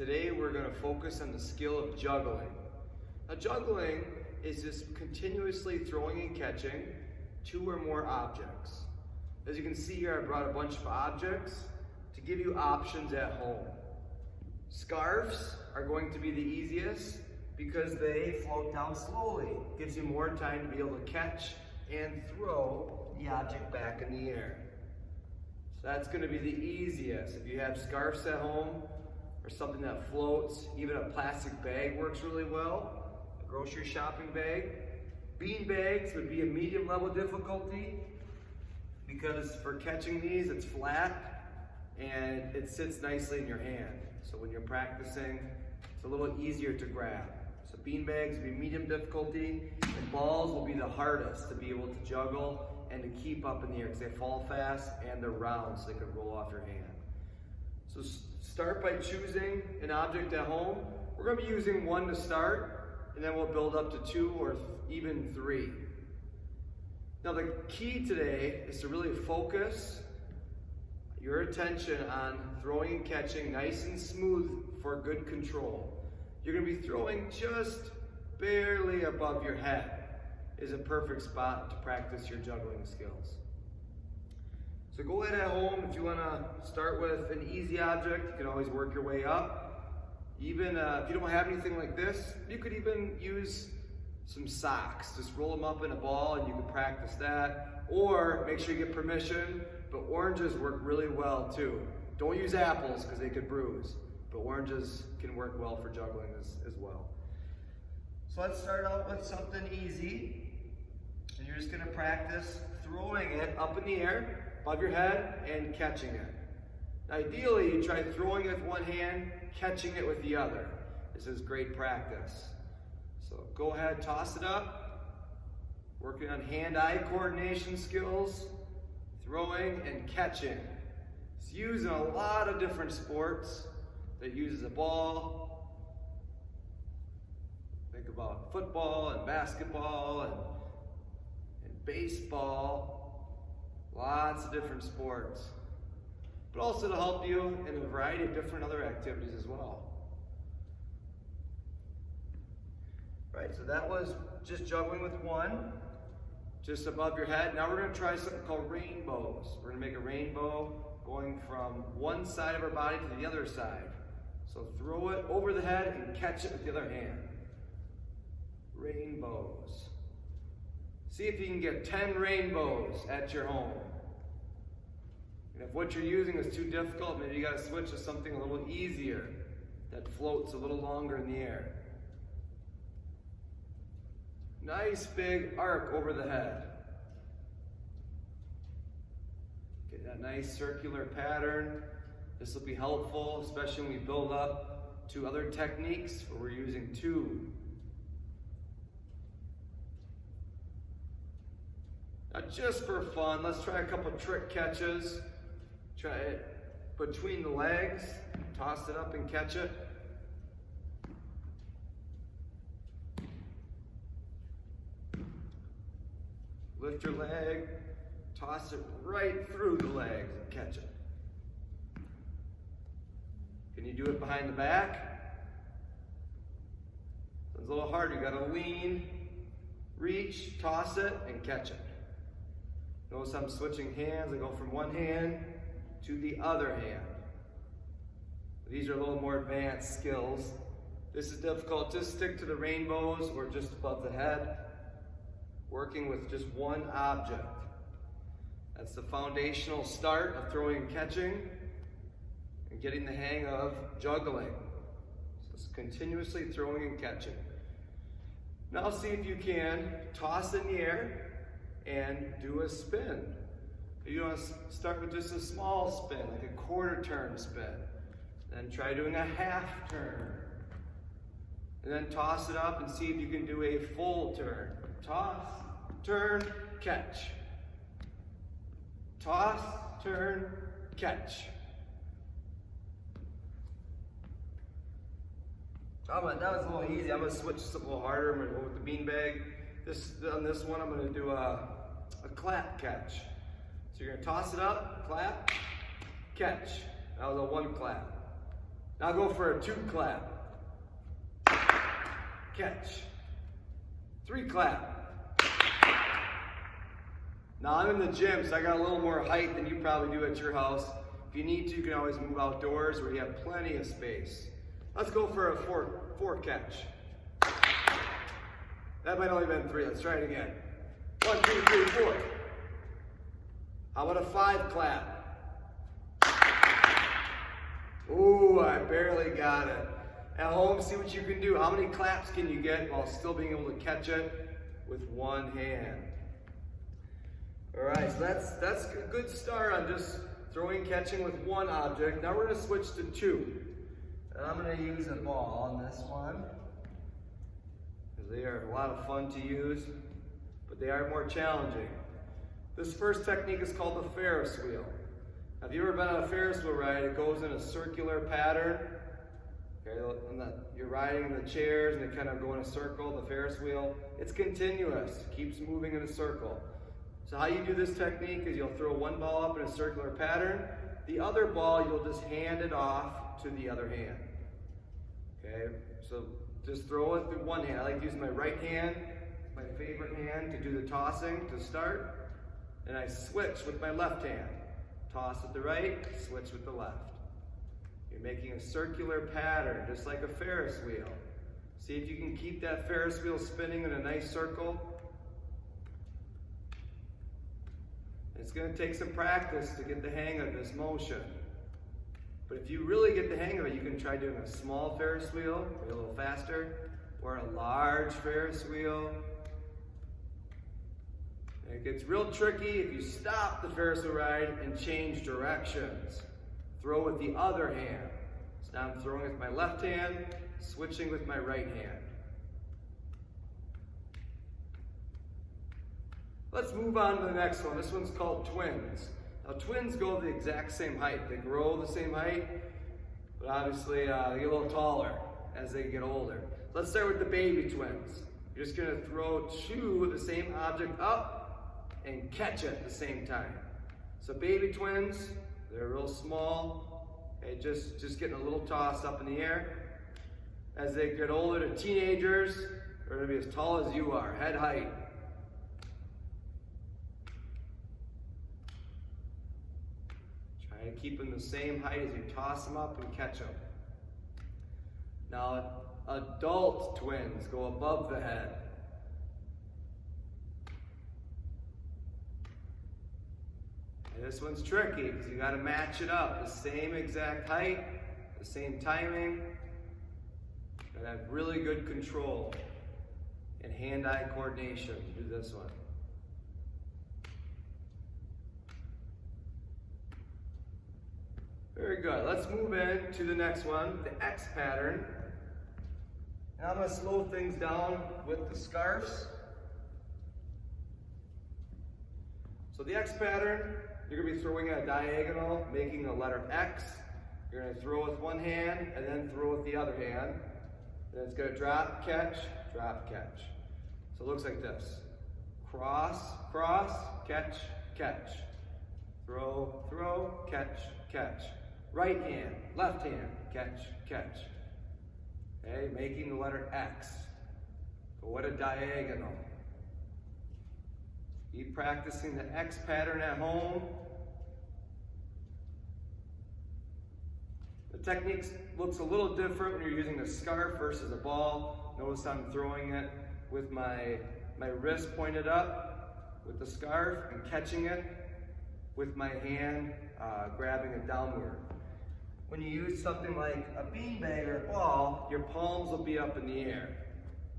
Today we're going to focus on the skill of juggling. Now juggling is just continuously throwing and catching two or more objects. As you can see here, I brought a bunch of objects to give you options at home. Scarves are going to be the easiest because they float down slowly. It gives you more time to be able to catch and throw the object back in the air. So that's going to be the easiest. If you have scarves at home or something that floats, even a plastic bag works really well, a grocery shopping bag. Bean bags would be a medium level difficulty because for catching these it's flat and it sits nicely in your hand. So when you're practicing, it's a little easier to grab. So bean bags will be medium difficulty, and balls will be the hardest to be able to juggle and to keep up in the air because they fall fast and they're round so they could roll off your hand. So start by choosing an object at home. We're going to be using one to start, and then we'll build up to two or even three. Now the key today is to really focus your attention on throwing and catching nice and smooth for good control. You're going to be throwing just barely above your head is a perfect spot to practice your juggling skills. So go ahead at home, if you want to start with an easy object, you can always work your way up. Even if you don't have anything like this, you could even use some socks. Just roll them up in a ball and you can practice that. Or make sure you get permission, but oranges work really well too. Don't use apples because they could bruise, but oranges can work well for juggling as well. So let's start out with something easy. And you're just going to practice throwing it up in the air above your head and catching it. Ideally, you try throwing it with one hand, catching it with the other. This is great practice. So go ahead, toss it up. Working on hand-eye coordination skills, throwing and catching. It's used in a lot of different sports that uses a ball. Think about football and basketball and baseball, lots of different sports, but also to help you in a variety of different other activities as well. Right, so that was just juggling with one, just above your head. Now we're going to try something called rainbows. We're going to make a rainbow going from one side of our body to the other side. So throw it over the head and catch it with the other hand. Rainbows. See if you can get 10 rainbows at your home. And if what you're using is too difficult, maybe you got to switch to something a little easier that floats a little longer in the air. Nice big arc over the head. Get that nice circular pattern. This will be helpful, especially when we build up to other techniques where we're using two. Now just for fun, let's try a couple trick catches. Try it between the legs, toss it up and catch it. Lift your leg, toss it right through the legs and catch it. Can you do it behind the back? It's a little harder. You gotta lean, reach, toss it, and catch it. Notice I'm switching hands. I go from one hand to the other hand. These are a little more advanced skills. This is difficult. Just stick to the rainbows or just above the head, working with just one object. That's the foundational start of throwing and catching and getting the hang of juggling. So it's continuously throwing and catching. Now see if you can toss in the air and do a spin. You want to start with just a small spin, like a quarter turn spin. Then try doing a half turn. And then toss it up and see if you can do a full turn. Toss, turn, catch. Toss, turn, catch. That was a little easy. I'm going to switch this a little harder. I'm going to go with the beanbag. On this one, I'm going to do a clap catch. So you're going to toss it up, clap, catch. That was a one clap. Now go for a 2 clap. Catch. 3 clap. Now I'm in the gym, so I got a little more height than you probably do at your house. If you need to, you can always move outdoors where you have plenty of space. Let's go for a 4 catch. That might only have been 3. Let's try it again. 1, 2, 3, 4. How about a 5 clap? Ooh, I barely got it. At home, see what you can do. How many claps can you get while still being able to catch it with one hand? All right, so that's a good start on just throwing, catching with one object. Now we're going to switch to 2. And I'm going to use a ball on this one, because they are a lot of fun to use, but they are more challenging. This first technique is called the Ferris wheel. Now, if you've ever been on a Ferris wheel ride, it goes in a circular pattern. Okay, you're riding in the chairs and they kind of go in a circle, the Ferris wheel. It's continuous, keeps moving in a circle. So how you do this technique is you'll throw one ball up in a circular pattern. The other ball, you'll just hand it off to the other hand. Okay, so just throw it with one hand. I like to use my right hand, my favorite hand, to do the tossing to start. And I switch with my left hand. Toss with the right, switch with the left. You're making a circular pattern, just like a Ferris wheel. See if you can keep that Ferris wheel spinning in a nice circle. It's going to take some practice to get the hang of this motion. But if you really get the hang of it, you can try doing a small Ferris wheel, maybe a little faster, or a large Ferris wheel. And it gets real tricky if you stop the Ferris wheel ride and change directions. Throw with the other hand. So now I'm throwing with my left hand, switching with my right hand. Let's move on to the next one. This one's called twins. Now twins go the exact same height. They grow the same height, but obviously they get a little taller as they get older. Let's start with the baby twins. You're just gonna throw 2 of the same object up and catch it at the same time. So baby twins, they're real small, okay, just getting a little toss up in the air. As they get older to teenagers, they're gonna be as tall as you are, head height. Try to keep them the same height as you toss them up and catch them. Now, adult twins go above the head. And this one's tricky because you got to match it up. The same exact height, the same timing. You got to have really good control and hand-eye coordination to do this one. Very good. Let's move in to the next one, the X pattern. And I'm going to slow things down with the scarves. So the X pattern, you're going to be throwing a diagonal, making a letter X. You're going to throw with one hand and then throw with the other hand. Then it's going to drop, catch, catch. So it looks like this. Cross, cross, catch, catch. Throw, throw, catch, catch. Right hand, left hand, catch, catch. Okay, making the letter X. But what a diagonal. Keep practicing the X pattern at home. The technique looks a little different when you're using a scarf versus a ball. Notice I'm throwing it with my wrist pointed up with the scarf and catching it with my hand grabbing it downward. When you use something like a beanbag or a ball, your palms will be up in the air,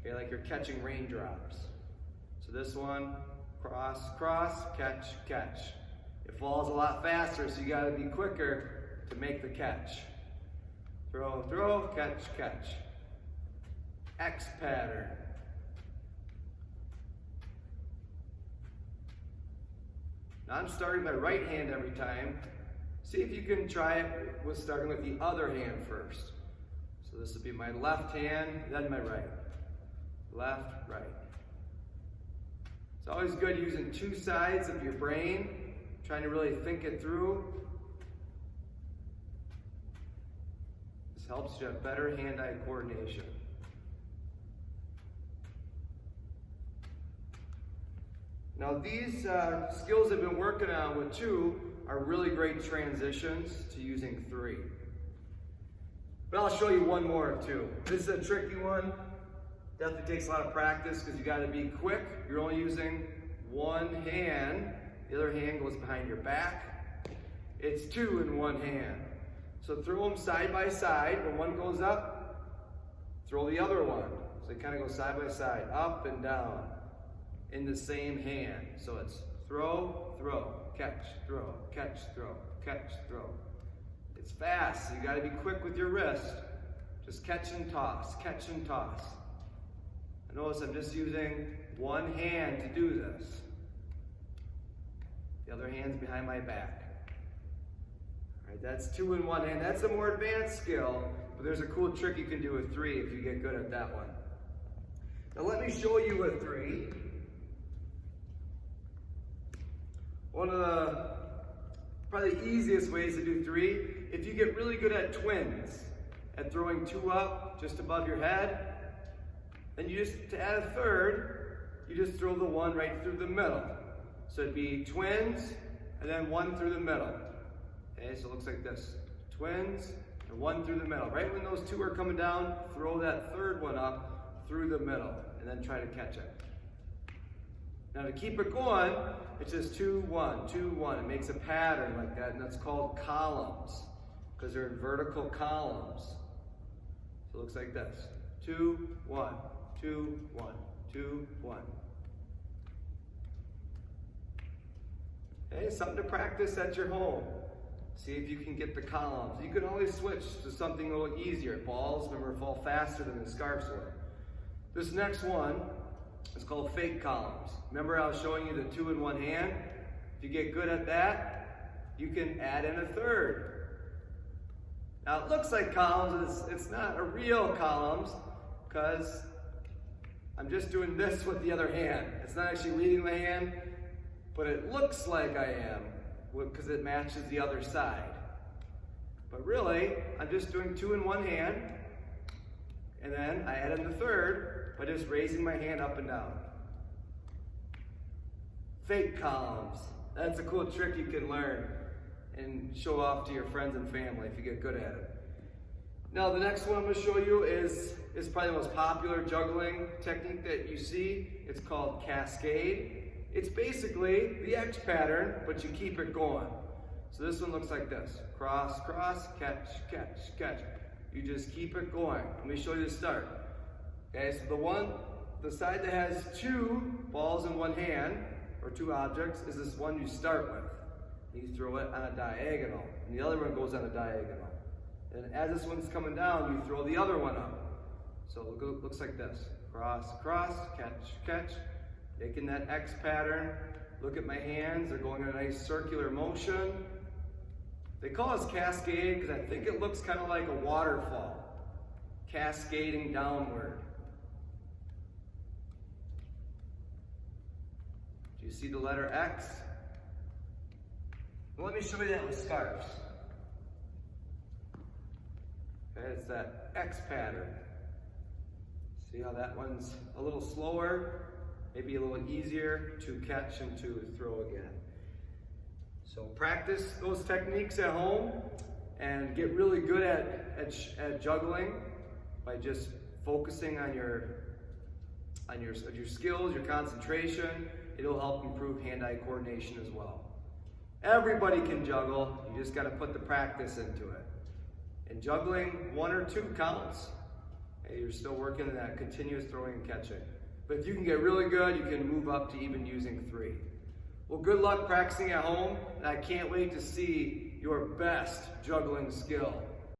okay, like you're catching raindrops. So this one, cross, cross, catch, catch. It falls a lot faster, so you gotta be quicker to make the catch. Throw, throw, catch, catch. X pattern. Now I'm starting my right hand every time. See if you can try it with starting with the other hand first. So this would be my left hand, then my right. Left, right. It's always good using 2 sides of your brain, trying to really think it through. Just helps you have better hand-eye coordination. Now these skills I've been working on with 2 are really great transitions to using 3. But I'll show you one more of 2. This is a tricky one. Definitely takes a lot of practice because you got to be quick. You're only using one hand. The other hand goes behind your back. It's 2 in one hand. So throw them side by side. When one goes up, throw the other one. So they kind of go side by side, up and down in the same hand. So it's throw, throw, catch, throw, catch, throw, catch, throw. It's fast, so you got to be quick with your wrist. Just catch and toss, catch and toss. And notice I'm just using one hand to do this. The other hand's behind my back. All right, that's 2 in one hand. That's a more advanced skill, but there's a cool trick you can do with 3 if you get good at that one. Now let me show you with 3. One of the probably easiest ways to do 3, if you get really good at twins, at throwing 2 up just above your head, then you just, to add a third, you just throw the 1 right through the middle. So it'd be twins, and then 1 through the middle. Okay, so it looks like this. Twins, and 1 through the middle. Right when those 2 are coming down, throw that third one up through the middle, and then try to catch it. Now to keep it going, it's just 2, 1, 2, 1. It makes a pattern like that, and that's called columns, because they're in vertical columns. So it looks like this. 2, 1, 2, 1, 2, 1. Okay, something to practice at your home. See if you can get the columns. You can always switch to something a little easier. Balls, remember, fall faster than the scarves would. This next one is called fake columns. Remember I was showing you the 2 in one hand? If you get good at that, you can add in a third. Now it looks like columns, it's not a real columns, because I'm just doing this with the other hand. It's not actually leading the hand, but it looks like I am, because it matches the other side. But really, I'm just doing 2 in one hand, and then I add in the third by just raising my hand up and down. Fake columns. That's a cool trick you can learn and show off to your friends and family if you get good at it. Now the next one I'm going to show you is probably the most popular juggling technique that you see. It's called cascade. It's basically the X pattern, but you keep it going. So this one looks like this. Cross, cross, catch, catch, catch. You just keep it going. Let me show you the start. Okay, so the side that has 2 balls in one hand, or 2 objects, is this one you start with. You throw it on a diagonal, and the other one goes on a diagonal. And as this one's coming down, you throw the other one up. So it looks like this. Cross, cross, catch, catch. Making that X pattern. Look at my hands, they're going in a nice circular motion. They call us cascade because I think it looks kind of like a waterfall, cascading downward. Do you see the letter X? Well, let me show you that with scarves. Okay, it's that X pattern. See how that one's a little slower? Maybe a little easier to catch and to throw again. So practice those techniques at home and get really good at juggling by just focusing on your skills, your concentration. It'll help improve hand-eye coordination as well. Everybody can juggle, you just got to put the practice into it. And juggling 1 or 2 counts. Hey, you're still working on that continuous throwing and catching. But if you can get really good, you can move up to even using 3. Well, good luck practicing at home, and I can't wait to see your best juggling skill.